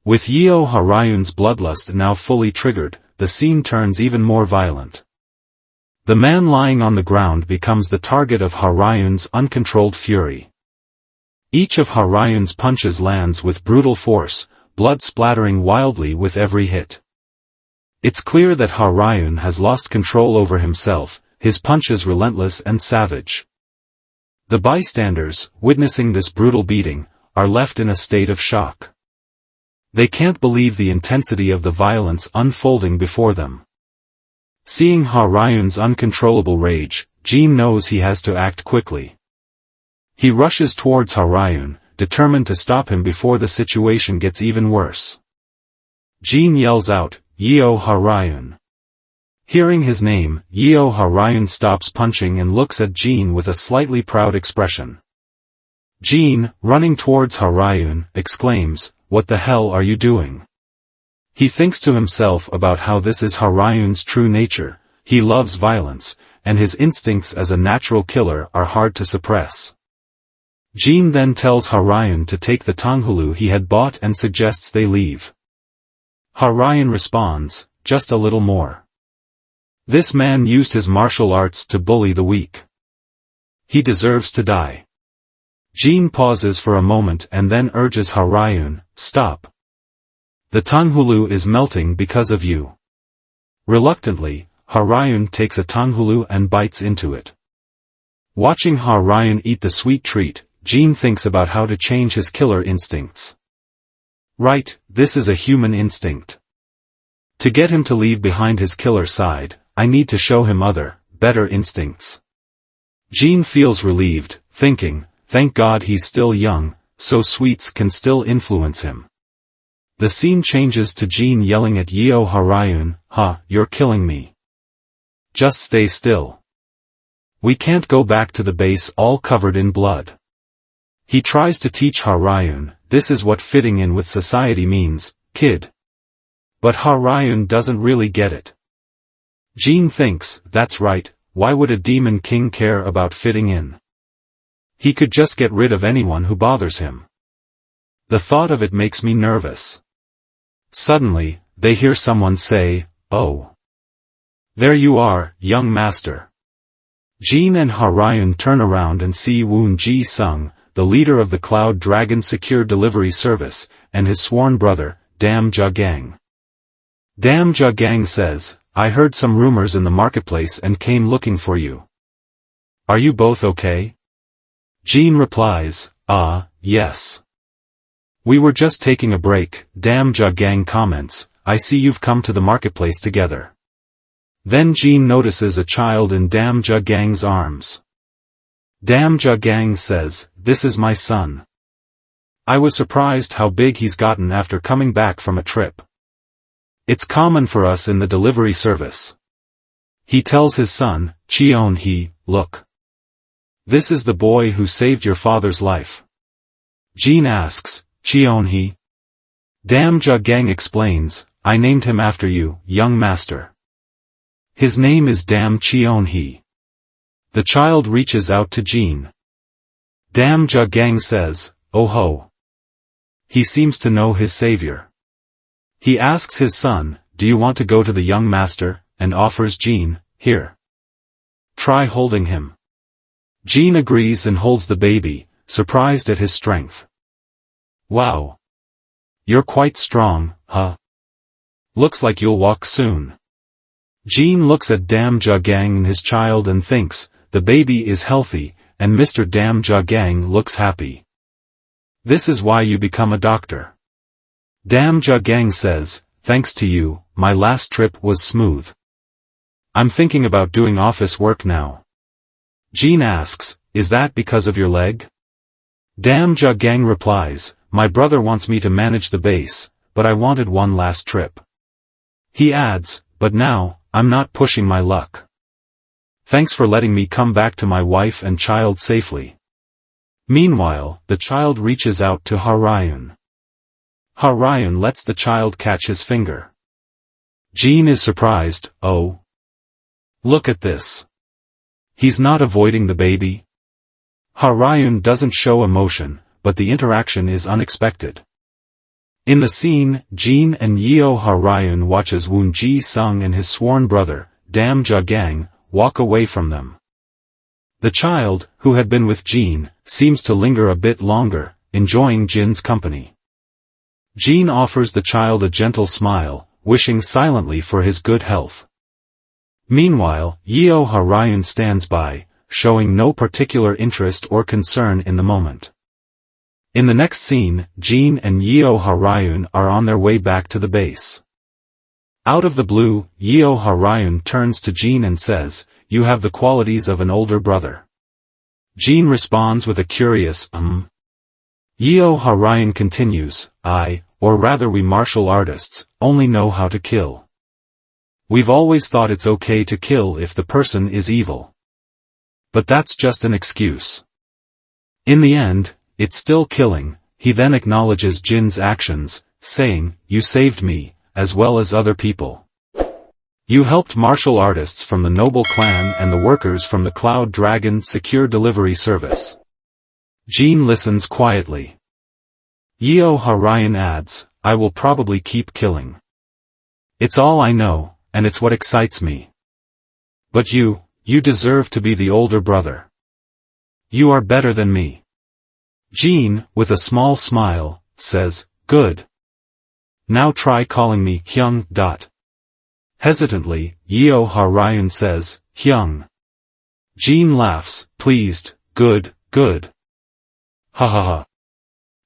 With Yeo Haryun's bloodlust now fully triggered, the scene turns even more violent. The man lying on the ground becomes the target of Haryun's uncontrolled fury. Each of Haryun's punches lands with brutal force, blood splattering wildly with every hit. It's clear that Haryun has lost control over himself, his punches relentless and savage. The bystanders, witnessing this brutal beating, are left in a state of shock. They can't believe the intensity of the violence unfolding before them. Seeing Haryun's uncontrollable rage, Jin knows he has to act quickly. He rushes towards Haryun, determined to stop him before the situation gets even worse. Jin yells out, "Yeo Haryun." Hearing his name, Yeo Haryun stops punching and looks at Jin with a slightly proud expression. Jin, running towards Haryun, exclaims, "What the hell are you doing?" He thinks to himself about how this is Haryun's true nature. He loves violence, and his instincts as a natural killer are hard to suppress. Jin then tells Haryun to take the tanghulu he had bought and suggests they leave. Haryun responds, "Just a little more." This man used his martial arts to bully the weak. He deserves to die. Jin pauses for a moment and then urges Haryun, "Stop. The tanghulu is melting because of you." Reluctantly, Haryun takes a tanghulu and bites into it. Watching Haryun eat the sweet treat, Jin thinks about how to change his killer instincts. Right, this is a human instinct. To get him to leave behind his killer side, I need to show him other, better instincts. Jin feels relieved, thinking, thank God he's still young, so sweets can still influence him. The scene changes to Jin yelling at Yeo Haryun, "Ha, you're killing me. Just stay still. We can't go back to the base all covered in blood." He tries to teach Haryun, this is what fitting in with society means, kid. But Haryun doesn't really get it. Jin thinks, that's right, why would a demon king care about fitting in? He could just get rid of anyone who bothers him. The thought of it makes me nervous. Suddenly, they hear someone say, "Oh. There you are, young master." Jin and Haryun turn around and see Woon Ji-sung, the leader of the Cloud Dragon Secure Delivery Service, and his sworn brother, Dam Ja-gang. Dam Ja-gang says, "I heard some rumors in the marketplace and came looking for you. Are you both okay?" Jin replies, yes. "We were just taking a break," Dam Ja-gang comments, "I see you've come to the marketplace together." Then Jin notices a child in Dam Ja-gang's arms. Dam Ja-gang says, "This is my son. I was surprised how big he's gotten after coming back from a trip. It's common for us in the delivery service." He tells his son, Cheon-hee, "Look. This is the boy who saved your father's life." Jin asks, "Cheon-hee?" Dam Ja-gang explains, "I named him after you, young master. His name is Dam Cheon-hee." The child reaches out to Jin. Dam Ja-gang says, "Oh ho." He seems to know his savior. He asks his son, "Do you want to go to the young master?" and offers Jin, "Here. Try holding him." Jin agrees and holds the baby, surprised at his strength. "Wow. You're quite strong, huh? Looks like you'll walk soon." Jin looks at Dam Ja-gang and his child and thinks, the baby is healthy, and Mr. Dam Ja-gang looks happy. "This is why you become a doctor." Dam Ja-gang says, "Thanks to you, my last trip was smooth. I'm thinking about doing office work now." Jin asks, "Is that because of your leg?" Dam Ja-gang replies, "My brother wants me to manage the base, but I wanted one last trip." He adds, "But now, I'm not pushing my luck. Thanks for letting me come back to my wife and child safely." Meanwhile, the child reaches out to Haryun. Haryun lets the child catch his finger. Jin is surprised, "Oh. Look at this. He's not avoiding the baby." Haryun doesn't show emotion, but the interaction is unexpected. In the scene, Jin and Yeo Ha-ryun watch as Woon Ji-sung and his sworn brother, Dam Ja-gang, walk away from them. The child, who had been with Jin, seems to linger a bit longer, enjoying Jin's company. Jin offers the child a gentle smile, wishing silently for his good health. Meanwhile, Yeo Ha-ryun stands by, showing no particular interest or concern in the moment. In the next scene, Jin and Yeo Ha-ryun are on their way back to the base. Out of the blue, Yeo Ha-ryun turns to Jin and says, "You have the qualities of an older brother." Jin responds with a curious, Yeo Ha-ryun continues, or rather we martial artists, only know how to kill. We've always thought it's okay to kill if the person is evil. But that's just an excuse. In the end, it's still killing. He then acknowledges Jin's actions, saying, "You saved me, as well as other people. You helped martial artists from the noble clan and the workers from the Cloud Dragon Secure Delivery Service." Jin listens quietly. Yeo Ha-ryun adds, "I will probably keep killing. It's all I know, and it's what excites me. But you deserve to be the older brother. You are better than me." Jin, with a small smile, says, "Good. Now try calling me Hyung. Hesitantly, Yeo Ha-ryun says, "Hyung." Jin laughs, pleased, "Good, good. Ha ha ha."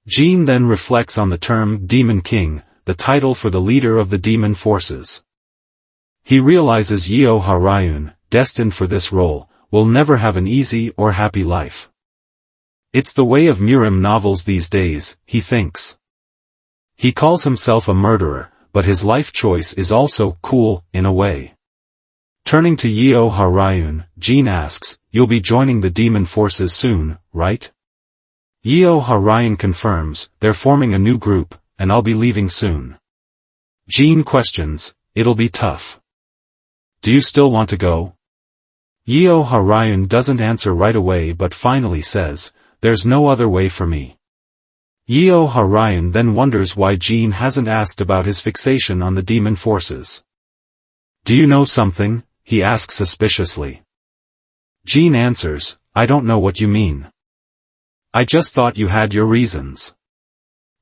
Jin then reflects on the term Demon King, the title for the leader of the demon forces. He realizes Yeo Ha-ryun, destined for this role, will never have an easy or happy life. It's the way of Murim novels these days, he thinks. He calls himself a murderer, but his life choice is also cool, in a way. Turning to Yeo Ha-ryun, Jin asks, "You'll be joining the demon forces soon, right?" Yeo Ha-ryun confirms, "They're forming a new group, and I'll be leaving soon." Jin questions, "It'll be tough. Do you still want to go?" Yeo Ha-ryun doesn't answer right away but finally says, "There's no other way for me." Yeo Ha-ryun then wonders why Jin hasn't asked about his fixation on the demon forces. "Do you know something?" he asks suspiciously. Jin answers, "I don't know what you mean. I just thought you had your reasons."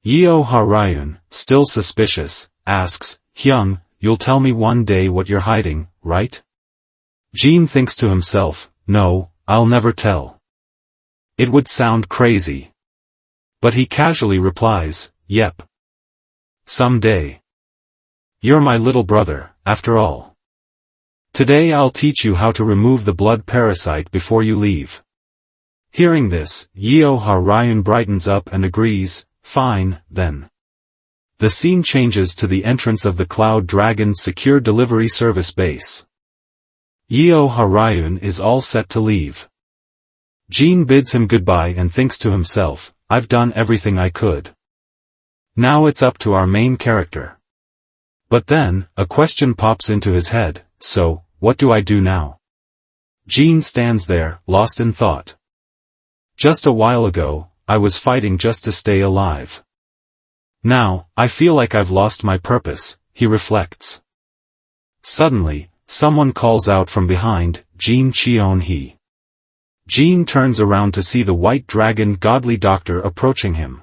Yeo Ha-ryun, still suspicious, asks, "Hyung, you'll tell me one day what you're hiding, right?" Jin thinks to himself, "No, I'll never tell. It would sound crazy." But he casually replies, "Yep. Someday. You're my little brother, after all. Today I'll teach you how to remove the blood parasite before you leave." Hearing this, Yeo Ha-ryun brightens up and agrees, "Fine, then." The scene changes to the entrance of the Cloud Dragon Secure Delivery Service base. Yeo Ha-ryun is all set to leave. Jin bids him goodbye and thinks to himself, "I've done everything I could. Now it's up to our main character." But then, a question pops into his head, "So, what do I do now?" Jin stands there, lost in thought. "Just a while ago, I was fighting just to stay alive. Now, I feel like I've lost my purpose," he reflects. Suddenly, someone calls out from behind, "Jin Cheon-hee." Jin turns around to see the white dragon godly doctor approaching him.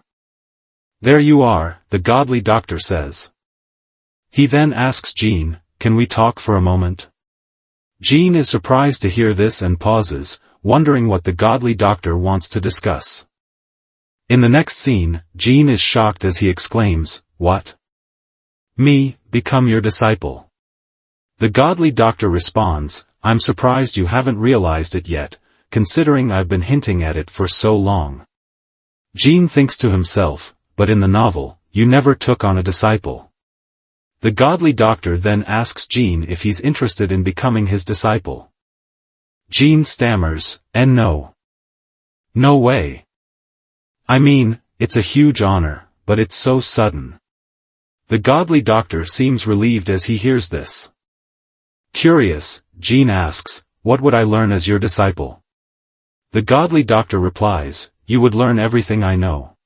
"There you are," the godly doctor says. He then asks Jin, "Can we talk for a moment?" Jin is surprised to hear this and pauses, wondering what the godly doctor wants to discuss. In the next scene, Jin is shocked as he exclaims, "What? Me, become your disciple?" The godly doctor responds, "I'm surprised you haven't realized it yet, considering I've been hinting at it for so long." Jin thinks to himself, "But in the novel, you never took on a disciple." The godly doctor then asks Jin if he's interested in becoming his disciple. Jin stammers, "No. No way. I mean, it's a huge honor, but it's so sudden." The godly doctor seems relieved as he hears this. Curious, Jin asks, "What would I learn as your disciple?" The godly doctor replies, "You would learn everything I know."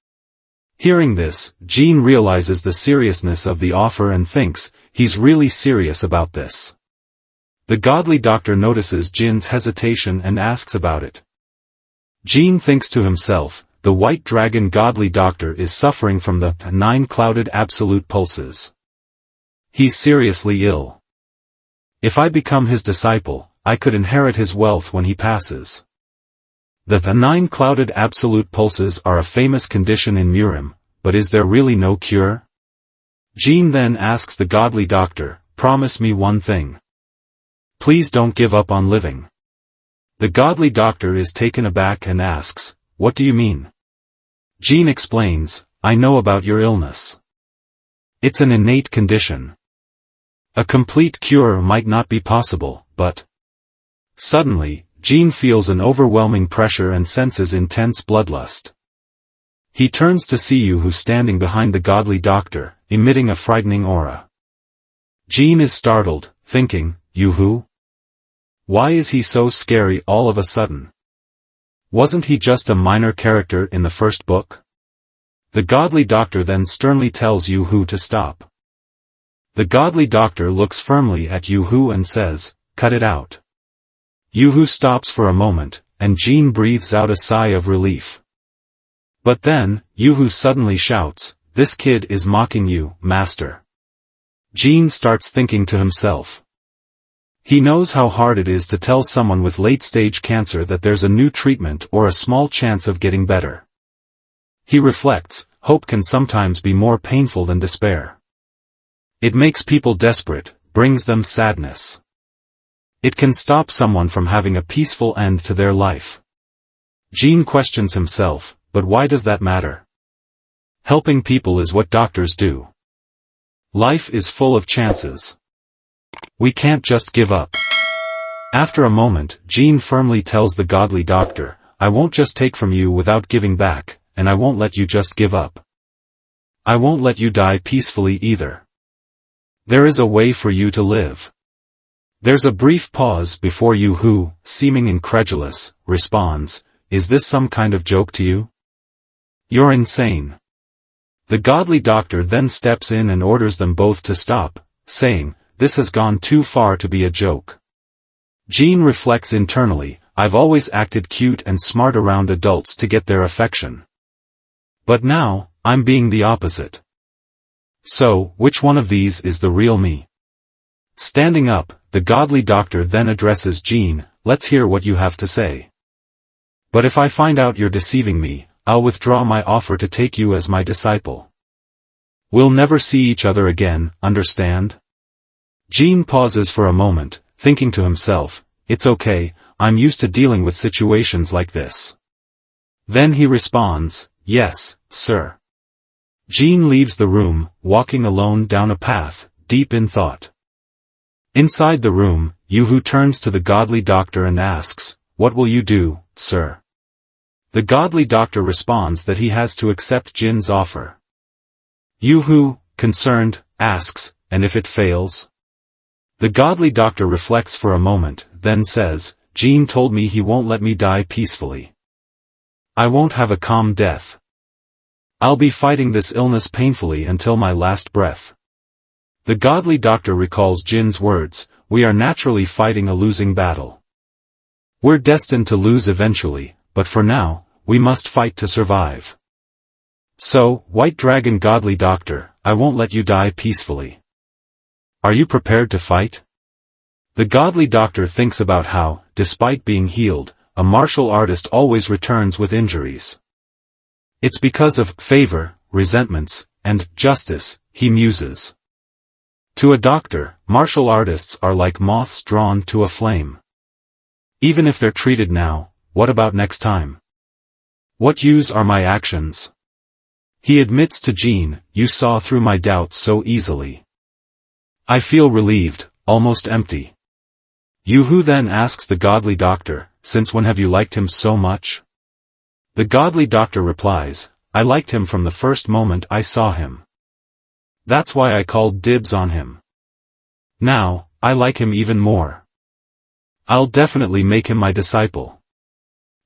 Hearing this, Jean realizes the seriousness of the offer and thinks, he's really serious about this. The godly doctor notices Jin's hesitation and asks about it. Jean thinks to himself, the white dragon godly doctor is suffering from the 9 clouded absolute pulses. He's seriously ill. If I become his disciple, I could inherit his wealth when he passes. The 9 clouded absolute pulses are a famous condition in Murim, but is there really no cure? Jean then asks the godly doctor, promise me one thing. Please don't give up on living. The godly doctor is taken aback and asks, what do you mean? Jean explains, I know about your illness. It's an innate condition. A complete cure might not be possible, but... Suddenly, Jean feels an overwhelming pressure and senses intense bloodlust. He turns to see Yu standing behind the godly doctor, emitting a frightening aura. Jean is startled, thinking, Yu? Why is he so scary all of a sudden? Wasn't he just a minor character in the first book? The godly doctor then sternly tells Yu to stop. The godly doctor looks firmly at Yu and says, cut it out. Yu stops for a moment, and Jean breathes out a sigh of relief. But then, Yu suddenly shouts, this kid is mocking you, master. Jean starts thinking to himself. He knows how hard it is to tell someone with late-stage cancer that there's a new treatment or a small chance of getting better. He reflects, hope can sometimes be more painful than despair. It makes people desperate, brings them sadness. It can stop someone from having a peaceful end to their life. Jean questions himself, but why does that matter? Helping people is what doctors do. Life is full of chances. We can't just give up. After a moment, Jean firmly tells the godly doctor, I won't just take from you without giving back, and I won't let you just give up. I won't let you die peacefully either. There is a way for you to live. There's a brief pause before Yu, seeming incredulous, responds, is this some kind of joke to you? You're insane. The godly doctor then steps in and orders them both to stop, saying, this has gone too far to be a joke. Jean reflects internally, I've always acted cute and smart around adults to get their affection. But now, I'm being the opposite. So, which one of these is the real me? Standing up, the godly doctor then addresses Jean, let's hear what you have to say. But if I find out you're deceiving me, I'll withdraw my offer to take you as my disciple. We'll never see each other again, understand? Jean pauses for a moment, thinking to himself, it's okay, I'm used to dealing with situations like this. Then he responds, yes, sir. Jean leaves the room, walking alone down a path, deep in thought. Inside the room, Yu turns to the godly doctor and asks, what will you do, sir? The godly doctor responds that he has to accept Jin's offer. Yu, concerned, asks, and if it fails? The godly doctor reflects for a moment, then says, Jean told me he won't let me die peacefully. I won't have a calm death. I'll be fighting this illness painfully until my last breath. The godly doctor recalls Jin's words, we are naturally fighting a losing battle. We're destined to lose eventually, but for now, we must fight to survive. So, White Dragon godly doctor, I won't let you die peacefully. Are you prepared to fight? The godly doctor thinks about how, despite being healed, a martial artist always returns with injuries. It's because of favor, resentments, and justice, he muses. To a doctor, martial artists are like moths drawn to a flame. Even if they're treated now, what about next time? What use are my actions? He admits to Jean, you saw through my doubts so easily. I feel relieved, almost empty. Yu then asks the godly doctor, since when have you liked him so much? The godly doctor replies, I liked him from the first moment I saw him. That's why I called dibs on him. Now, I like him even more. I'll definitely make him my disciple.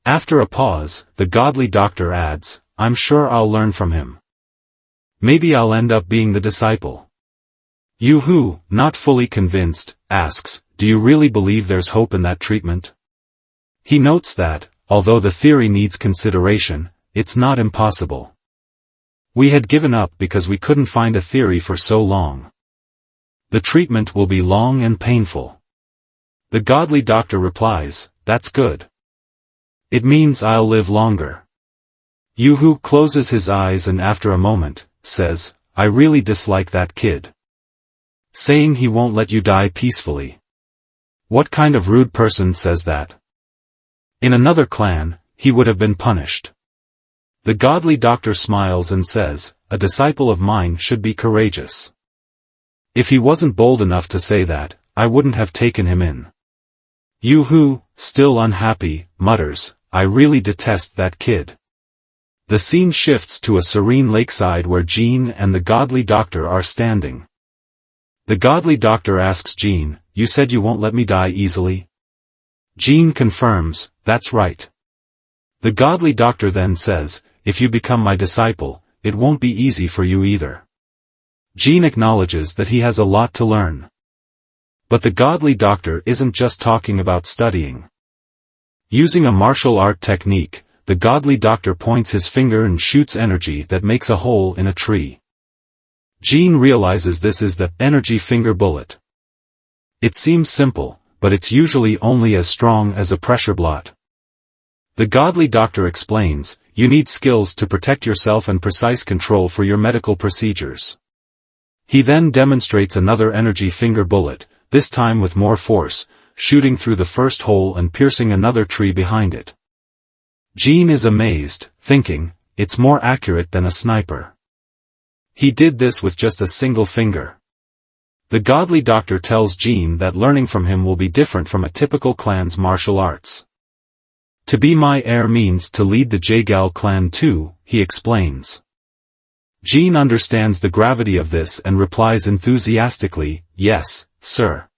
After a pause, the godly doctor adds, I'm sure I'll learn from him. Maybe I'll end up being the disciple. Yu-Hu, not fully convinced, asks, do you really believe there's hope in that treatment? He notes that, although the theory needs consideration, it's not impossible. We had given up because we couldn't find a theory for so long. The treatment will be long and painful. The godly doctor replies, that's good. It means I'll live longer. Yu-Hu closes his eyes and after a moment, says, I really dislike that kid. Saying he won't let you die peacefully. What kind of rude person says that? In another clan, he would have been punished. The godly doctor smiles and says, a disciple of mine should be courageous. If he wasn't bold enough to say that, I wouldn't have taken him in. Yu-Hu, still unhappy, mutters, I really detest that kid. The scene shifts to a serene lakeside where Jean and the godly doctor are standing. The godly doctor asks Jean, you said you won't let me die easily? Jean confirms, that's right. The godly doctor then says, if you become my disciple, it won't be easy for you either. Jean acknowledges that he has a lot to learn. But the godly doctor isn't just talking about studying. Using a martial art technique, the godly doctor points his finger and shoots energy that makes a hole in a tree. Jean realizes this is the energy finger bullet. It seems simple, but it's usually only as strong as a pressure blot. The godly doctor explains, you need skills to protect yourself and precise control for your medical procedures. He then demonstrates another energy finger bullet, this time with more force, shooting through the first hole and piercing another tree behind it. Jean is amazed, thinking, it's more accurate than a sniper. He did this with just a single finger. The godly doctor tells Jean that learning from him will be different from a typical clan's martial arts. To be my heir means to lead the Jagal clan too, he explains. Jean understands the gravity of this and replies enthusiastically, yes, sir.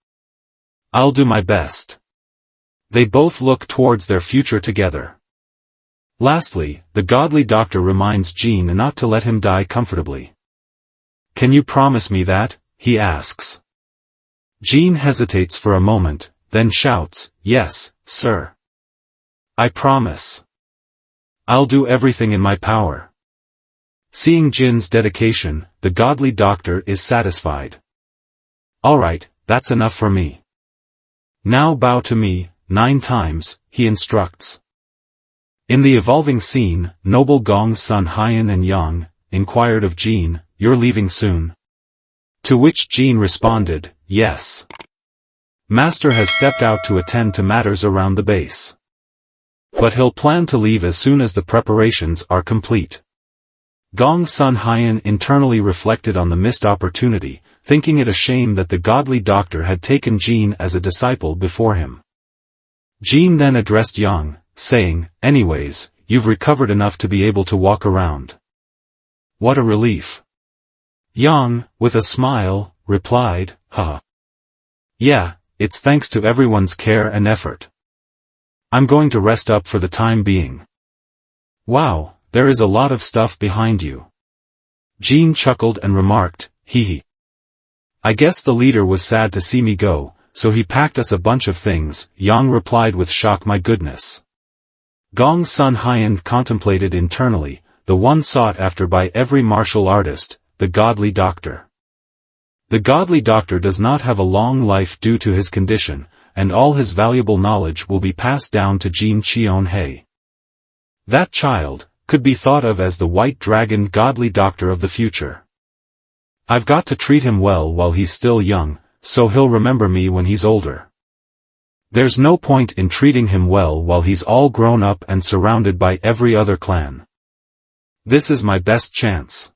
I'll do my best. They both look towards their future together. Lastly, the godly doctor reminds Jean not to let him die comfortably. Can you promise me that? He asks. Jean hesitates for a moment, then shouts, yes, sir. I promise. I'll do everything in my power. Seeing Jin's dedication, the godly doctor is satisfied. All right, that's enough for me. Now bow to me, 9 times, he instructs. In the evolving scene, noble Gong's son Haiyan and Yang inquired of Jean, you're leaving soon? To which Jean responded, yes. Master has stepped out to attend to matters around the base. But he'll plan to leave as soon as the preparations are complete. Gong's son Haiyan internally reflected on the missed opportunity, thinking it a shame that the godly doctor had taken Jean as a disciple before him. Jean then addressed Yang, saying, anyways, you've recovered enough to be able to walk around. What a relief. Yang, with a smile, replied, haha. Yeah, it's thanks to everyone's care and effort. I'm going to rest up for the time being. Wow, there is a lot of stuff behind you. Jean chuckled and remarked, hee hee. I guess the leader was sad to see me go, so he packed us a bunch of things, Yang replied with shock, my goodness. Gong's son Haiyan contemplated internally, the one sought after by every martial artist, the godly doctor. The godly doctor does not have a long life due to his condition, and all his valuable knowledge will be passed down to Jin Cheon-hei. That child could be thought of as the white dragon godly doctor of the future. I've got to treat him well while he's still young, so he'll remember me when he's older. There's no point in treating him well while he's all grown up and surrounded by every other clan. This is my best chance.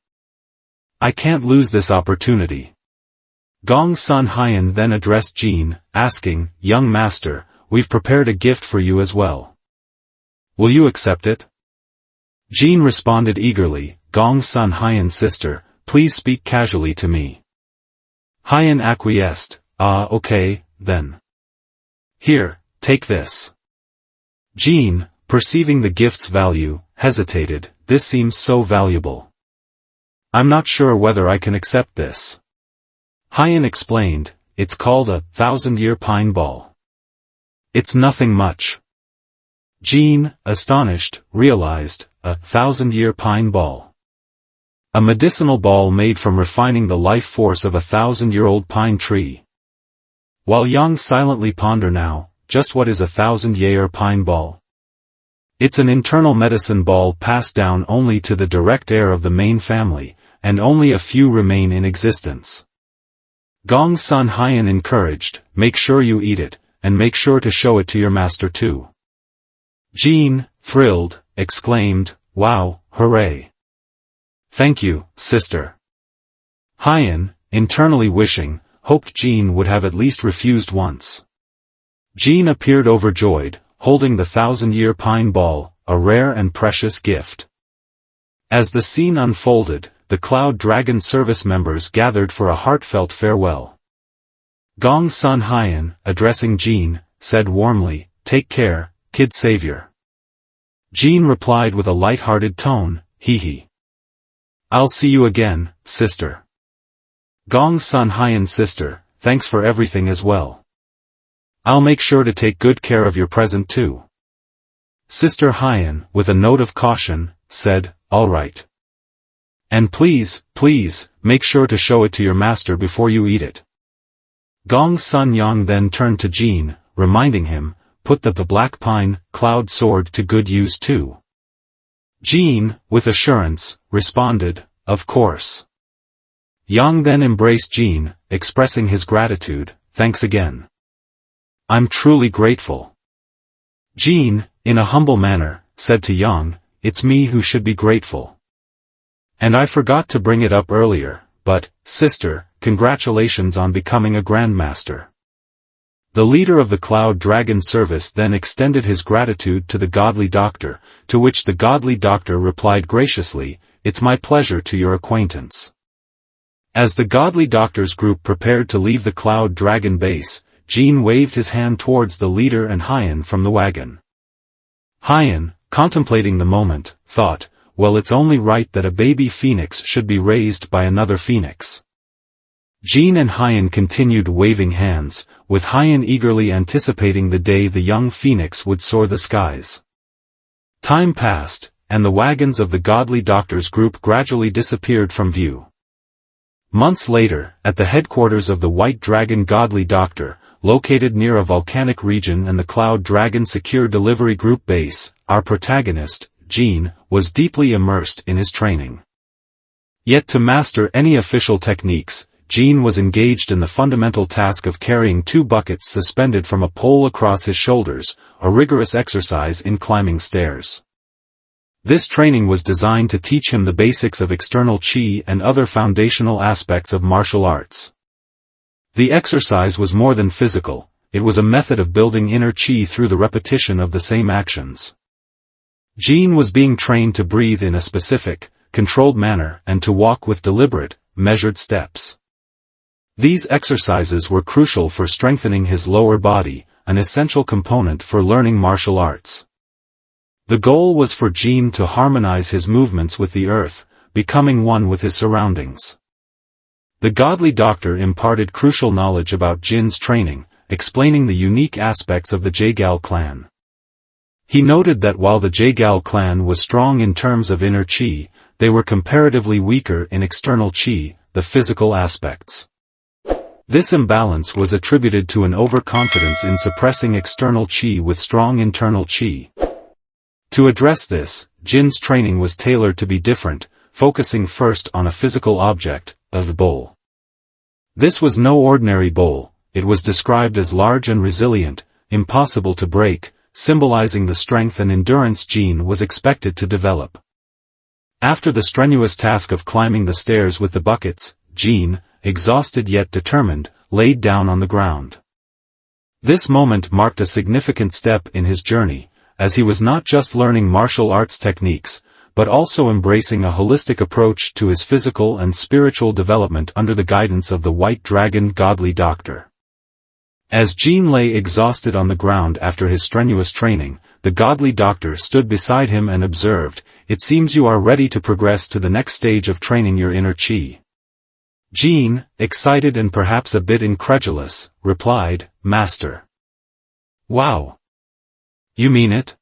I can't lose this opportunity. Gong's son Haiyan then addressed Jean, asking, young master, we've prepared a gift for you as well. Will you accept it? Jean responded eagerly, Gong's son Haiyan's sister, please speak casually to me. Haiyan acquiesced, okay, then. Here, take this. Jean, perceiving the gift's value, hesitated, this seems so valuable. I'm not sure whether I can accept this. Haiyan explained, it's called a 1,000-year pine ball. It's nothing much. Jin, astonished, realized, a 1,000-year pine ball. A medicinal ball made from refining the life force of a 1,000-year-old pine tree. While Yang silently ponder now, just what is a 1,000-year pine ball? It's an internal medicine ball passed down only to the direct heir of the main family, and only a few remain in existence. Gong's son Haiyan encouraged, make sure you eat it, and make sure to show it to your master too. Jin, thrilled, exclaimed, wow, hooray. Thank you, sister. Haiyan, internally wishing, hoped Jin would have at least refused once. Jin appeared overjoyed, holding the 1,000-year pine ball, a rare and precious gift. As the scene unfolded, the Cloud Dragon service members gathered for a heartfelt farewell. Gong's son Haiyan, addressing Jin, said warmly, take care, kid savior. Jin replied with a light-hearted tone, hee hee. I'll see you again, sister. Gong's son Haiyan's sister, thanks for everything as well. I'll make sure to take good care of your present too. Sister Haiyan, with a note of caution, said, all right. And please, make sure to show it to your master before you eat it. Gong's son Yang then turned to Jin, reminding him, put the black pine, cloud sword to good use too. Jin, with assurance, responded, of course. Yang then embraced Jin, expressing his gratitude, thanks again. I'm truly grateful. Jin, in a humble manner, said to Yang, it's me who should be grateful. And I forgot to bring it up earlier, but, sister, congratulations on becoming a Grandmaster. The leader of the Cloud Dragon service then extended his gratitude to the godly doctor, to which the godly doctor replied graciously, it's my pleasure to your acquaintance. As the godly doctor's group prepared to leave the Cloud Dragon base, Jin waved his hand towards the leader and Haiyan from the wagon. Haiyan, contemplating the moment, thought, well, it's only right that a baby phoenix should be raised by another phoenix. Jin and Haiyan continued waving hands, with Haiyan eagerly anticipating the day the young phoenix would soar the skies. Time passed, and the wagons of the godly doctor's group gradually disappeared from view. Months later, at the headquarters of the White Dragon Godly Doctor, located near a volcanic region and the Cloud Dragon Secure Delivery Group base, our protagonist, Jin, was deeply immersed in his training. Yet to master any official techniques, Jin was engaged in the fundamental task of carrying 2 buckets suspended from a pole across his shoulders, a rigorous exercise in climbing stairs. This training was designed to teach him the basics of external chi and other foundational aspects of martial arts. The exercise was more than physical, it was a method of building inner chi through the repetition of the same actions. Jin was being trained to breathe in a specific, controlled manner and to walk with deliberate, measured steps. These exercises were crucial for strengthening his lower body, an essential component for learning martial arts. The goal was for Jin to harmonize his movements with the earth, becoming one with his surroundings. The godly doctor imparted crucial knowledge about Jin's training, explaining the unique aspects of the Jagal clan. He noted that while the Jagal clan was strong in terms of inner chi, they were comparatively weaker in external chi, the physical aspects. This imbalance was attributed to an overconfidence in suppressing external chi with strong internal chi. To address this, Jin's training was tailored to be different, focusing first on a physical object, a bowl. This was no ordinary bowl, it was described as large and resilient, impossible to break, symbolizing the strength and endurance Jin was expected to develop. After the strenuous task of climbing the stairs with the buckets, Jin, exhausted yet determined, laid down on the ground. This moment marked a significant step in his journey, as he was not just learning martial arts techniques, but also embracing a holistic approach to his physical and spiritual development under the guidance of the White Dragon Godly Doctor. As Jin lay exhausted on the ground after his strenuous training, the Godly Doctor stood beside him and observed, it seems you are ready to progress to the next stage of training your inner chi. Jean, excited and perhaps a bit incredulous, replied, Master. Wow! You mean it?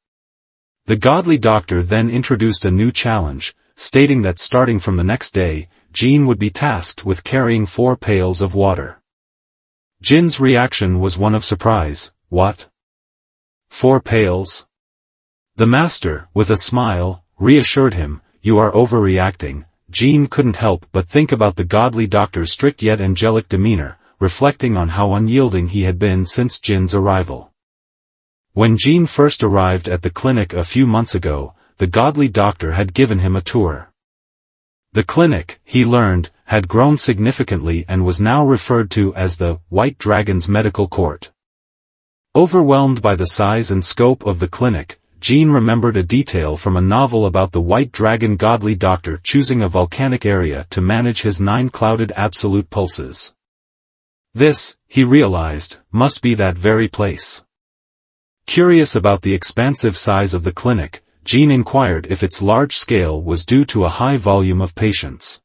The godly doctor then introduced a new challenge, stating that starting from the next day, Jean would be tasked with carrying 4 pails of water. Jin's reaction was one of surprise. What? 4 pails? The master, with a smile, reassured him, you are overreacting. Jean couldn't help but think about the godly doctor's strict yet angelic demeanor, reflecting on how unyielding he had been since Jin's arrival. When Jean first arrived at the clinic a few months ago, the godly doctor had given him a tour. The clinic, he learned, had grown significantly and was now referred to as the White Dragon's Medical Court. Overwhelmed by the size and scope of the clinic, Jean remembered a detail from a novel about the White Dragon godly doctor choosing a volcanic area to manage his 9 clouded absolute pulses. This, he realized, must be that very place. Curious about the expansive size of the clinic, Jean inquired if its large scale was due to a high volume of patients.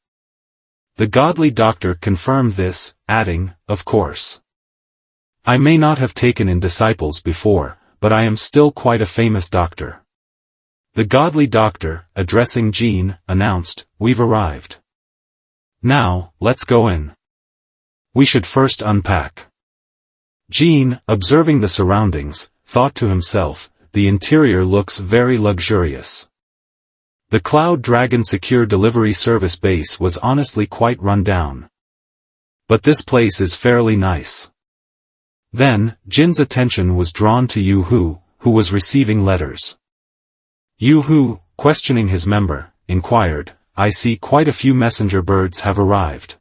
The godly doctor confirmed this, adding, of course. I may not have taken in disciples before, but I am still quite a famous doctor. The godly doctor, addressing Jean, announced, we've arrived. Now, let's go in. We should first unpack. Jean, observing the surroundings, thought to himself, the interior looks very luxurious. The Cloud Dragon Secure Delivery Service base was honestly quite run down. But this place is fairly nice. Then, Jin's attention was drawn to Yu-Hu, who was receiving letters. Yu-Hu, questioning his member, inquired, I see quite a few messenger birds have arrived.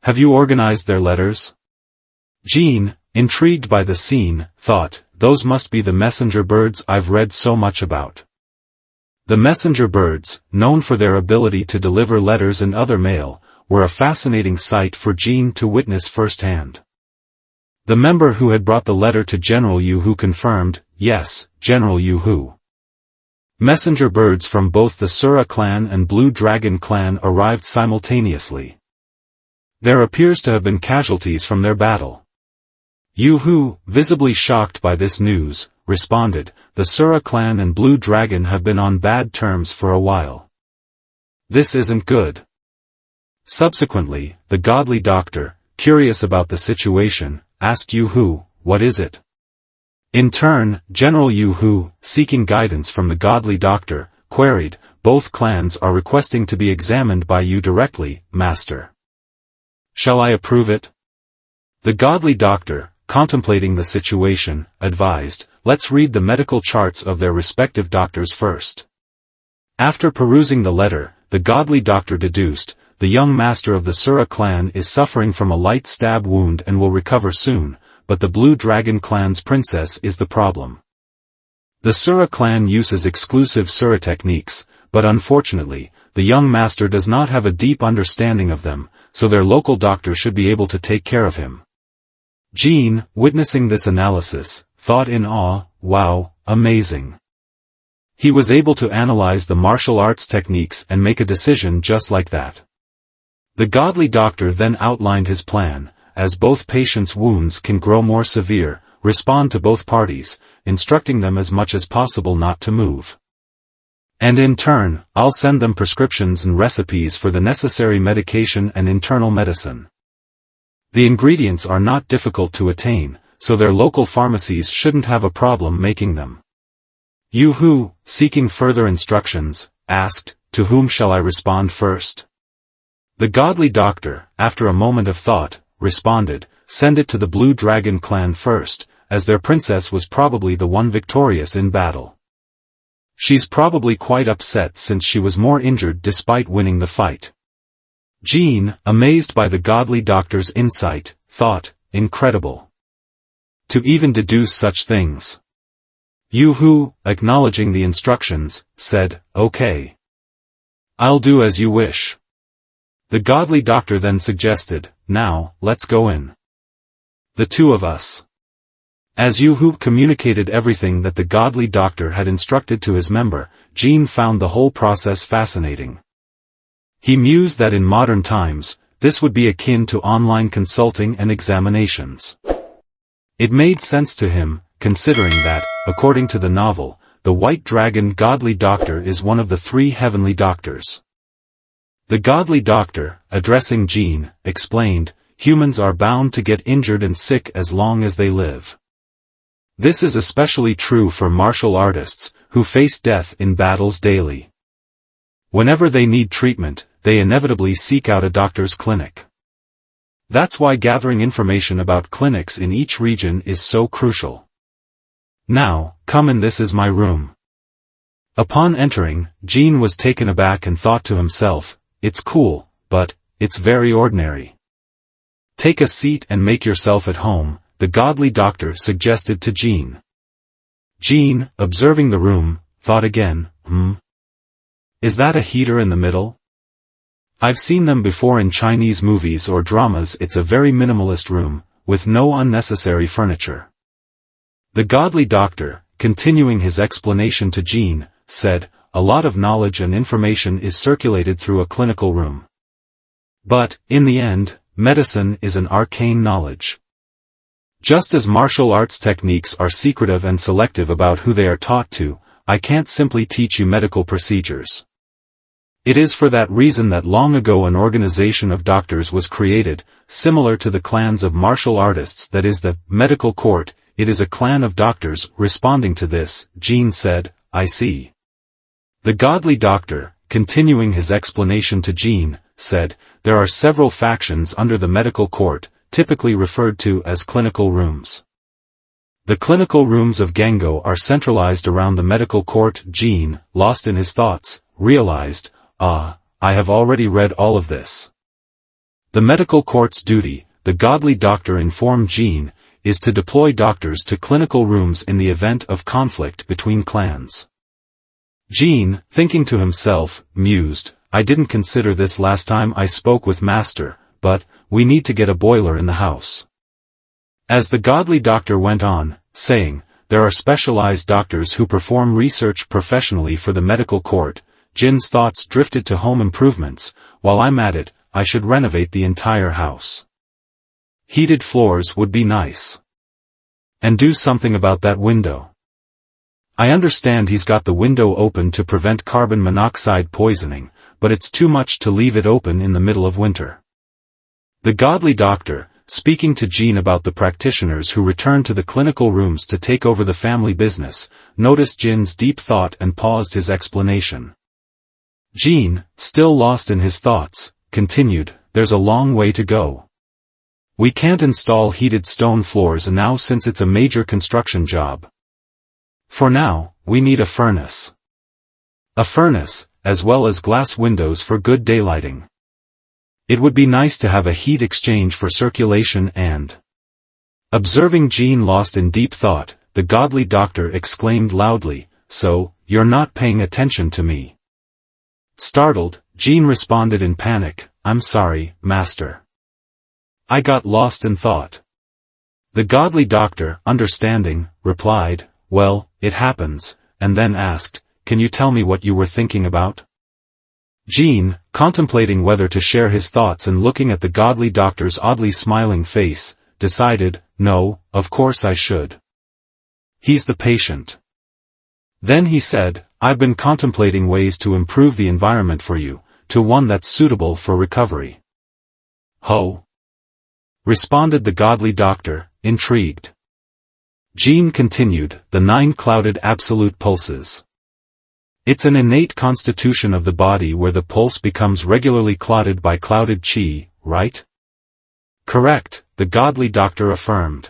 Have you organized their letters? Jean, intrigued by the scene, thought, those must be the messenger birds I've read so much about. The messenger birds, known for their ability to deliver letters and other mail, were a fascinating sight for Jean to witness firsthand. The member who had brought the letter to General Yu-Hu confirmed, yes, General Yu-Hu. Messenger birds from both the Sura clan and Blue Dragon clan arrived simultaneously. There appears to have been casualties from their battle. Yu-Hu, visibly shocked by this news, responded, the Sura clan and Blue Dragon have been on bad terms for a while. This isn't good. Subsequently, the godly doctor, curious about the situation, asked Yu-Hu, what is it? In turn, General Yu-Hu, seeking guidance from the godly doctor, queried, both clans are requesting to be examined by you directly, Master. Shall I approve it? The godly doctor, contemplating the situation, advised, let's read the medical charts of their respective doctors first. After perusing the letter, the godly doctor deduced, the young master of the Sura clan is suffering from a light stab wound and will recover soon, but the Blue Dragon clan's princess is the problem. The Sura clan uses exclusive Sura techniques, but unfortunately, the young master does not have a deep understanding of them, so their local doctor should be able to take care of him. Jean, witnessing this analysis, thought in awe, wow, amazing. He was able to analyze the martial arts techniques and make a decision just like that. The godly doctor then outlined his plan, as both patients' wounds can grow more severe, respond to both parties, instructing them as much as possible not to move. And in turn, I'll send them prescriptions and recipes for the necessary medication and internal medicine. The ingredients are not difficult to attain, so their local pharmacies shouldn't have a problem making them. Yu-Hu, seeking further instructions, asked, to whom shall I respond first? The godly doctor, after a moment of thought, responded, send it to the Blue Dragon clan first, as their princess was probably the one victorious in battle. She's probably quite upset since she was more injured despite winning the fight. Jean, amazed by the godly doctor's insight, thought, incredible. To even deduce such things. Yu-Hu, acknowledging the instructions, said, okay. I'll do as you wish. The godly doctor then suggested, now, let's go in. The two of us. As Yu communicated everything that the godly doctor had instructed to his member, Jean found the whole process fascinating. He mused that in modern times, this would be akin to online consulting and examinations. It made sense to him, considering that, according to the novel, the White Dragon godly doctor is one of the 3 heavenly doctors. The godly doctor, addressing Jean, explained, humans are bound to get injured and sick as long as they live. This is especially true for martial artists, who face death in battles daily. Whenever they need treatment, they inevitably seek out a doctor's clinic. That's why gathering information about clinics in each region is so crucial. Now, come in, this is my room. Upon entering, Jean was taken aback and thought to himself, it's cool, but, it's very ordinary. Take a seat and make yourself at home, the godly doctor suggested to Jean. Jean, observing the room, thought again, Is that a heater in the middle? I've seen them before in Chinese movies or dramas. It's a very minimalist room, with no unnecessary furniture. The godly doctor, continuing his explanation to Jean, said, a lot of knowledge and information is circulated through a clinical room. But, in the end, medicine is an arcane knowledge. Just as martial arts techniques are secretive and selective about who they are taught to, I can't simply teach you medical procedures. It is for that reason that long ago an organization of doctors was created, similar to the clans of martial artists, that is the medical court. It is a clan of doctors. Responding to this, Jean said, I see. The godly doctor, continuing his explanation to Jean, said, there are several factions under the medical court, typically referred to as clinical rooms. The clinical rooms of Gango are centralized around the medical court. Jean, lost in his thoughts, realized, I have already read all of this. The medical court's duty, the godly doctor informed Jean, is to deploy doctors to clinical rooms in the event of conflict between clans. Jean, thinking to himself, mused, I didn't consider this last time I spoke with Master, but, we need to get a boiler in the house. As the godly doctor went on, saying, there are specialized doctors who perform research professionally for the medical court, Jin's thoughts drifted to home improvements. While I'm at it, I should renovate the entire house. Heated floors would be nice. And do something about that window. I understand he's got the window open to prevent carbon monoxide poisoning, but it's too much to leave it open in the middle of winter. The godly doctor, speaking to Jean about the practitioners who returned to the clinical rooms to take over the family business, noticed Jin's deep thought and paused his explanation. Jean, still lost in his thoughts, continued, there's a long way to go. We can't install heated stone floors now since it's a major construction job. For now, we need a furnace. A furnace, as well as glass windows for good daylighting. It would be nice to have a heat exchange for circulation and... Observing Jean lost in deep thought, the godly doctor exclaimed loudly, so, you're not paying attention to me. Startled, Jean responded in panic, I'm sorry, Master. I got lost in thought. The godly doctor, understanding, replied, well, it happens, and then asked, can you tell me what you were thinking about? Jean, contemplating whether to share his thoughts and looking at the godly doctor's oddly smiling face, decided, no, of course I should. He's the patient. Then he said, I've been contemplating ways to improve the environment for you, to one that's suitable for recovery. Ho! Responded the godly doctor, intrigued. Jean continued, the 9 clouded absolute pulses. It's an innate constitution of the body where the pulse becomes regularly clotted by clouded chi, right? Correct, the godly doctor affirmed.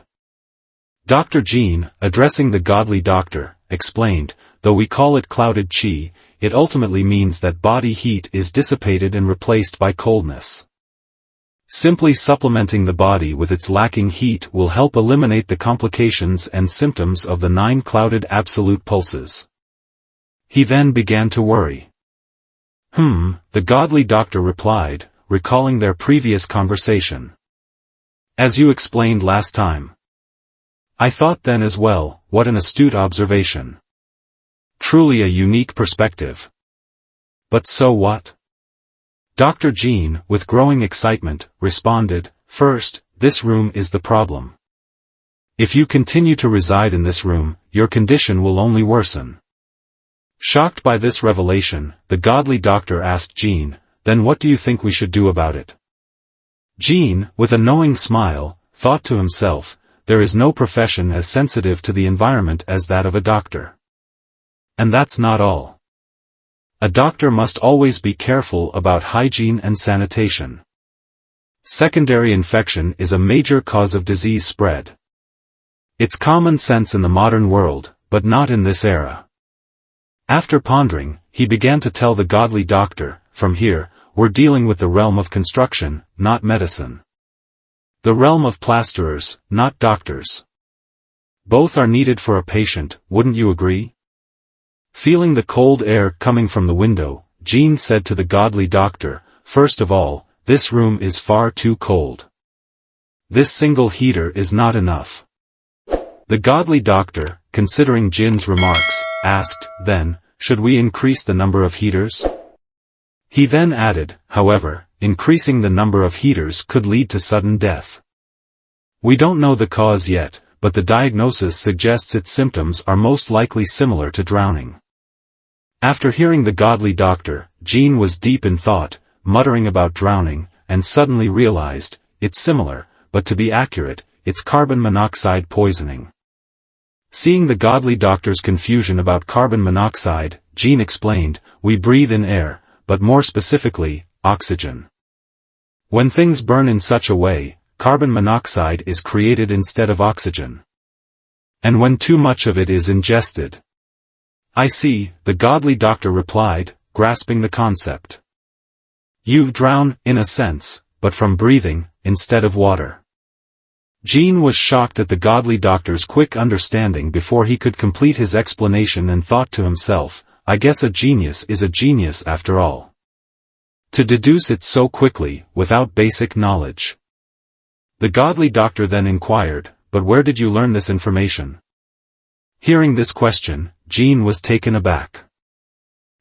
Dr. Jean, addressing the godly doctor, explained, though we call it clouded chi, it ultimately means that body heat is dissipated and replaced by coldness. Simply supplementing the body with its lacking heat will help eliminate the complications and symptoms of the 9 clouded absolute pulses. He then began to worry. The godly doctor replied, recalling their previous conversation. As you explained last time. I thought then as well, what an astute observation. Truly a unique perspective. But so what? Dr. Jean, with growing excitement, responded, first, this room is the problem. If you continue to reside in this room, your condition will only worsen. Shocked by this revelation, the godly doctor asked Jean, then what do you think we should do about it? Jean, with a knowing smile, thought to himself, there is no profession as sensitive to the environment as that of a doctor. And that's not all. A doctor must always be careful about hygiene and sanitation. Secondary infection is a major cause of disease spread. It's common sense in the modern world, but not in this era. After pondering, he began to tell the godly doctor, from here, we're dealing with the realm of construction, not medicine. The realm of plasterers, not doctors. Both are needed for a patient, wouldn't you agree? Feeling the cold air coming from the window, Jean said to the godly doctor, first of all, this room is far too cold. This single heater is not enough. The godly doctor, considering Jin's remarks, asked, then, should we increase the number of heaters? He then added, however, increasing the number of heaters could lead to sudden death. We don't know the cause yet, but the diagnosis suggests its symptoms are most likely similar to drowning. After hearing the godly doctor, Jean was deep in thought, muttering about drowning, and suddenly realized, it's similar, but to be accurate, it's carbon monoxide poisoning. Seeing the godly doctor's confusion about carbon monoxide, Jean explained, we breathe in air, but more specifically, oxygen. When things burn in such a way, carbon monoxide is created instead of oxygen. And when too much of it is ingested. I see, the godly doctor replied, grasping the concept. You drown, in a sense, but from breathing, instead of water. Jean was shocked at the godly doctor's quick understanding before he could complete his explanation and thought to himself, I guess a genius is a genius after all. To deduce it so quickly, without basic knowledge. The godly doctor then inquired, but where did you learn this information? Hearing this question, Jean was taken aback.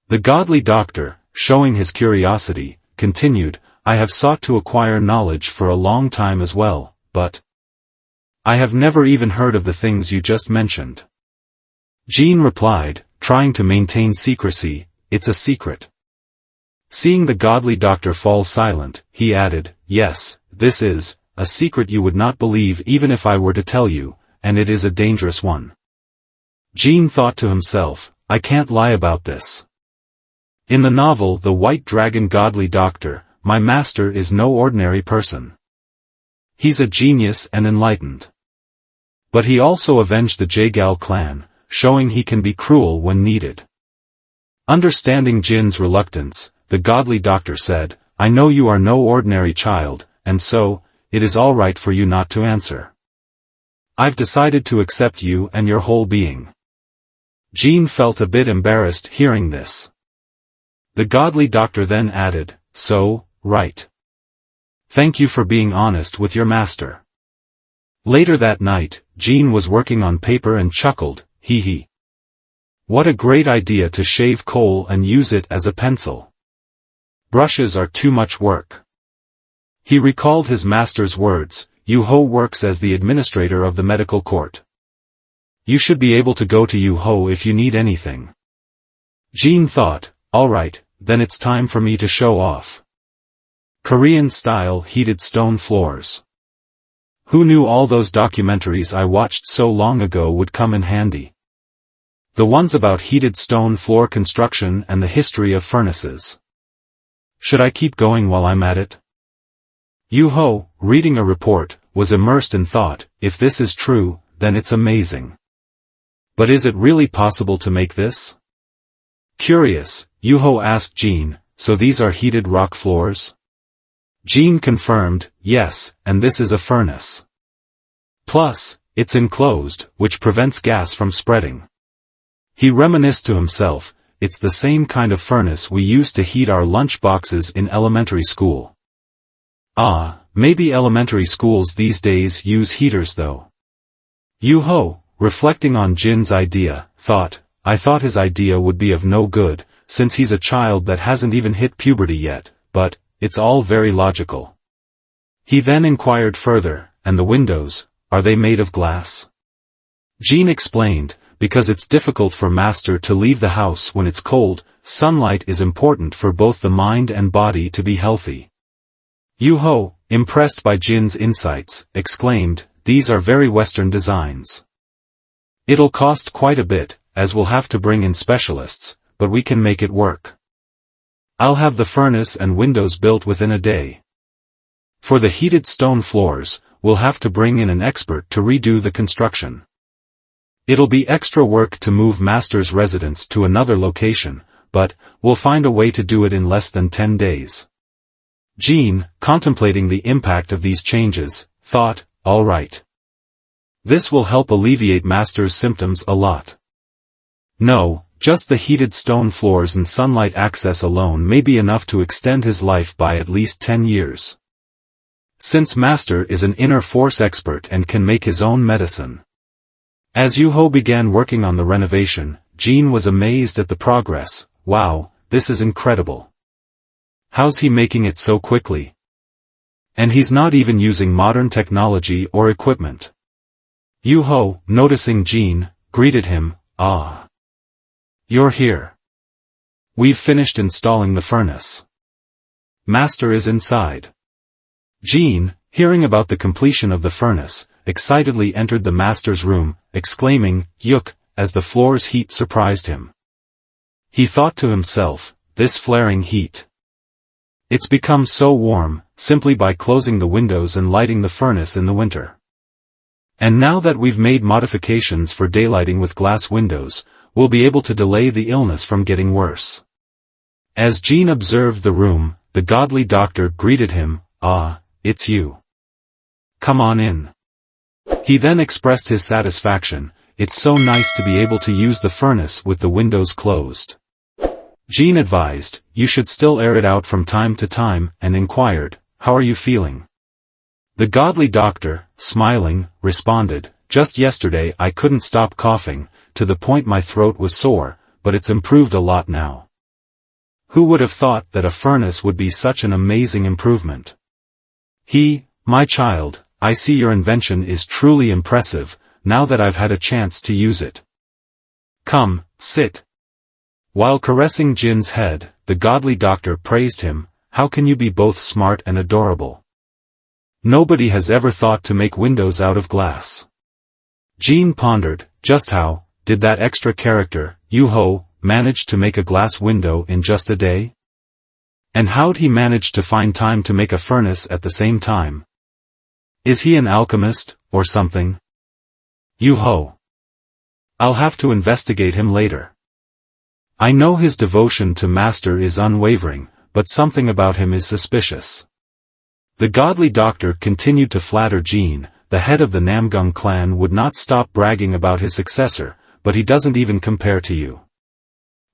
The godly doctor, showing his curiosity, continued, I have sought to acquire knowledge for a long time as well, but I have never even heard of the things you just mentioned. Jean replied, trying to maintain secrecy, it's a secret. Seeing the godly doctor fall silent, he added, yes, this is a secret you would not believe even if I were to tell you, and it is a dangerous one. Jean thought to himself, I can't lie about this. In the novel The White Dragon Godly Doctor, my master is no ordinary person. He's a genius and enlightened. But he also avenged the Jagal clan, showing he can be cruel when needed. Understanding Jin's reluctance, the godly doctor said, I know you are no ordinary child, and so, it is all right for you not to answer. I've decided to accept you and your whole being. Jean felt a bit embarrassed hearing this. The godly doctor then added, so, right. Thank you for being honest with your master. Later that night, Jean was working on paper and chuckled, hee hee. What a great idea to shave coal and use it as a pencil. Brushes are too much work. He recalled his master's words, Yu-Ho works as the administrator of the medical court. You should be able to go to Yu-Ho if you need anything. Jean thought, all right, then it's time for me to show off. Korean-style heated stone floors. Who knew all those documentaries I watched so long ago would come in handy? The ones about heated stone floor construction and the history of furnaces. Should I keep going while I'm at it? Yu-Ho, reading a report, was immersed in thought, if this is true, then it's amazing. But is it really possible to make this? Curious, Yu-Ho asked Jean, so these are heated rock floors? Jean confirmed, yes, and this is a furnace. Plus, it's enclosed, which prevents gas from spreading. He reminisced to himself, it's the same kind of furnace we used to heat our lunch boxes in elementary school. Ah, maybe elementary schools these days use heaters though. Yu-ho, reflecting on Jin's idea, thought, I thought his idea would be of no good, since he's a child that hasn't even hit puberty yet, but, it's all very logical. He then inquired further, and the windows, are they made of glass? Jin explained, because it's difficult for Master to leave the house when it's cold, sunlight is important for both the mind and body to be healthy. Yu-ho, impressed by Jin's insights, exclaimed, these are very Western designs. It'll cost quite a bit, as we'll have to bring in specialists, but we can make it work. I'll have the furnace and windows built within a day. For the heated stone floors, we'll have to bring in an expert to redo the construction. It'll be extra work to move Master's residence to another location, but, we'll find a way to do it in less than 10 days. Jin, contemplating the impact of these changes, thought, all right. This will help alleviate Master's symptoms a lot. No, just the heated stone floors and sunlight access alone may be enough to extend his life by at least 10 years. Since Master is an inner force expert and can make his own medicine. As Yu-ho began working on the renovation, Jin was amazed at the progress. Wow, this is incredible. How's he making it so quickly? And he's not even using modern technology or equipment. Yu-ho, noticing Jin, greeted him, ah. You're here. We've finished installing the furnace. Master is inside. Jin, hearing about the completion of the furnace, excitedly entered the Master's room, exclaiming, Yuk, as the floor's heat surprised him. He thought to himself, this flaring heat. It's become so warm, simply by closing the windows and lighting the furnace in the winter. And now that we've made modifications for daylighting with glass windows, we'll be able to delay the illness from getting worse. As Jin observed the room, the godly doctor greeted him, ah, it's you. Come on in. He then expressed his satisfaction, it's so nice to be able to use the furnace with the windows closed. Jin advised, you should still air it out from time to time, and inquired, how are you feeling? The godly doctor, smiling, responded, just yesterday I couldn't stop coughing, to the point my throat was sore, but it's improved a lot now. Who would have thought that a furnace would be such an amazing improvement? My child, I see your invention is truly impressive, now that I've had a chance to use it. Come, sit. While caressing Jin's head, the godly doctor praised him, how can you be both smart and adorable? Nobody has ever thought to make windows out of glass. Jin pondered, just how did that extra character, Yu-ho, manage to make a glass window in just a day? And how'd he manage to find time to make a furnace at the same time? Is he an alchemist, or something? Yu-ho. I'll have to investigate him later. I know his devotion to Master is unwavering, but something about him is suspicious. The godly doctor continued to flatter Jin, the head of the Namgung clan would not stop bragging about his successor, but he doesn't even compare to you.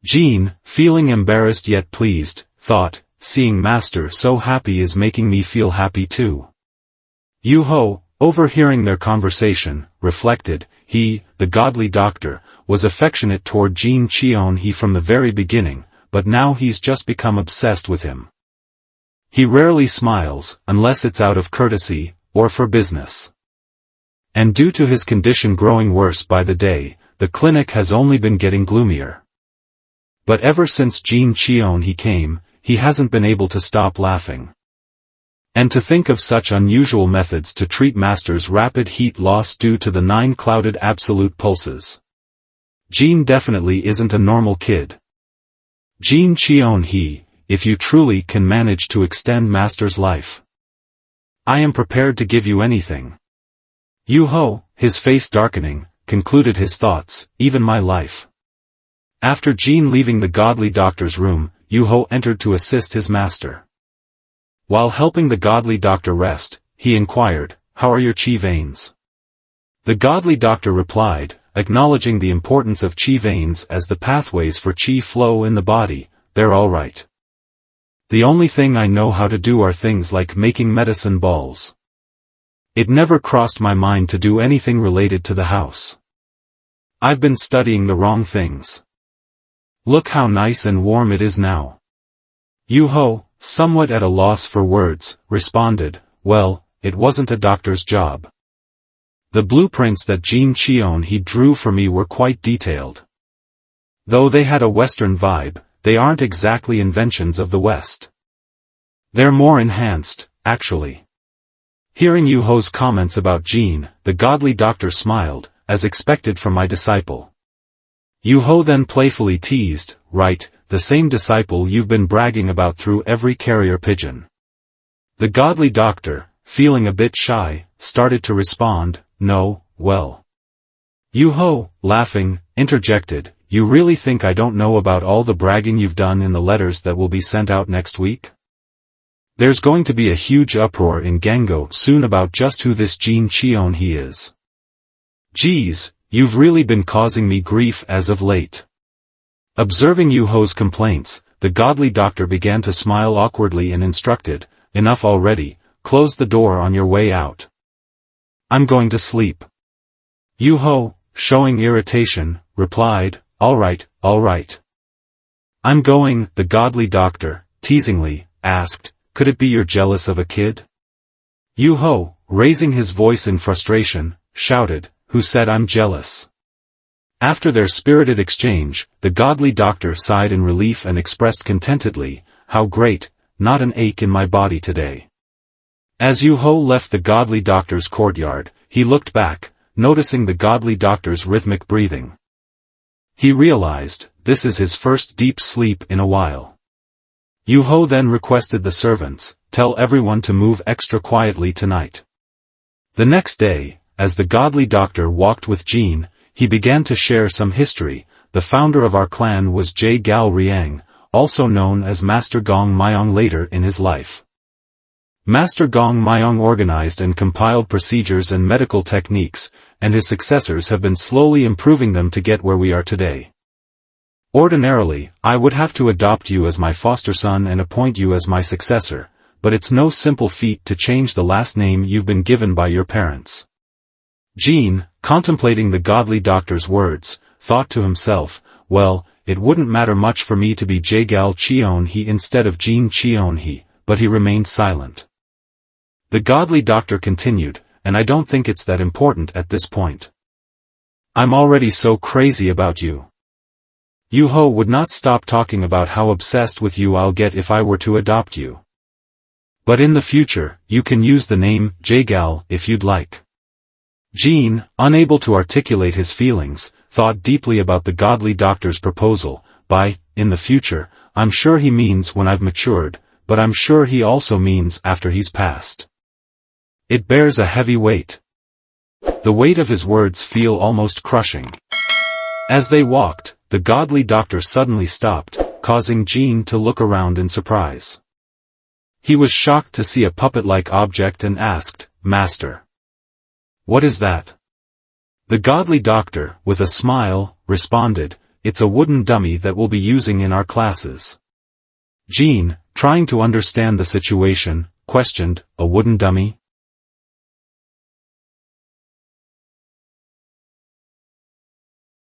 Jin, feeling embarrassed yet pleased, thought, seeing Master so happy is making me feel happy too. Yu-ho, overhearing their conversation, reflected, the godly doctor, was affectionate toward Jin Cheon-hee from the very beginning, but now he's just become obsessed with him. He rarely smiles, unless it's out of courtesy, or for business. And due to his condition growing worse by the day, the clinic has only been getting gloomier. But ever since Jin Cheon-hee came, he hasn't been able to stop laughing. And to think of such unusual methods to treat Master's rapid heat loss due to the 9 clouded absolute pulses. Jin definitely isn't a normal kid. Jin Cheon-hee, if you truly can manage to extend Master's life, I am prepared to give you anything. Yu-ho, his face darkening, concluded his thoughts, even my life. After Jin leaving the godly doctor's room, Yu-ho entered to assist his master. While helping the godly doctor rest, he inquired, how are your chi veins? The godly doctor replied, acknowledging the importance of chi veins as the pathways for chi flow in the body, they're all right. The only thing I know how to do are things like making medicine balls. It never crossed my mind to do anything related to the house. I've been studying the wrong things. Look how nice and warm it is now. Yu-ho, somewhat at a loss for words, responded, well, it wasn't a doctor's job. The blueprints that Jin Cheon-hee drew for me were quite detailed. Though they had a Western vibe, they aren't exactly inventions of the West. They're more enhanced, actually. Hearing Yu-ho's comments about Jin, the godly doctor smiled, as expected from my disciple. Yu-ho then playfully teased, right, the same disciple you've been bragging about through every carrier pigeon. The godly doctor, feeling a bit shy, started to respond, no, well. Yu-ho, laughing, interjected, you really think I don't know about all the bragging you've done in the letters that will be sent out next week? There's going to be a huge uproar in Gango soon about just who this Jin Cheon-hee is. Geez, you've really been causing me grief as of late. Observing Yu-ho's complaints, the godly doctor began to smile awkwardly and instructed, enough already, close the door on your way out. I'm going to sleep. Yu-ho, showing irritation, replied, all right. I'm going, the godly doctor, teasingly, asked, could it be you're jealous of a kid? Yu-ho, raising his voice in frustration, shouted, who said I'm jealous? After their spirited exchange, the godly doctor sighed in relief and expressed contentedly, how great, not an ache in my body today. As Yu-ho left the godly doctor's courtyard, he looked back, noticing the godly doctor's rhythmic breathing. He realized, this is his first deep sleep in a while. Yu-ho then requested the servants, tell everyone to move extra quietly tonight. The next day, as the godly doctor walked with Jin, he began to share some history. The founder of our clan was Jae-gal Riang, also known as Master Gong Myong later in his life. Master Gong Myong organized and compiled procedures and medical techniques, and his successors have been slowly improving them to get where we are today. Ordinarily, I would have to adopt you as my foster son and appoint you as my successor, but it's no simple feat to change the last name you've been given by your parents. Jin, contemplating the godly doctor's words, thought to himself, well, it wouldn't matter much for me to be Jae-gal Cheon-hee instead of Jin Cheon-hee, but he remained silent. The godly doctor continued, and I don't think it's that important at this point. I'm already so crazy about you. Yu-ho would not stop talking about how obsessed with you I'll get if I were to adopt you. But in the future, you can use the name Jae-gal if you'd like. Jin, unable to articulate his feelings, thought deeply about the godly doctor's proposal. By, in the future, I'm sure he means when I've matured, but I'm sure he also means after he's passed. It bears a heavy weight. The weight of his words feel almost crushing. As they walked, the godly doctor suddenly stopped, causing Jin to look around in surprise. He was shocked to see a puppet-like object and asked, Master, what is that? The godly doctor, with a smile, responded, it's a wooden dummy that we'll be using in our classes. Jin, trying to understand the situation, questioned, a wooden dummy?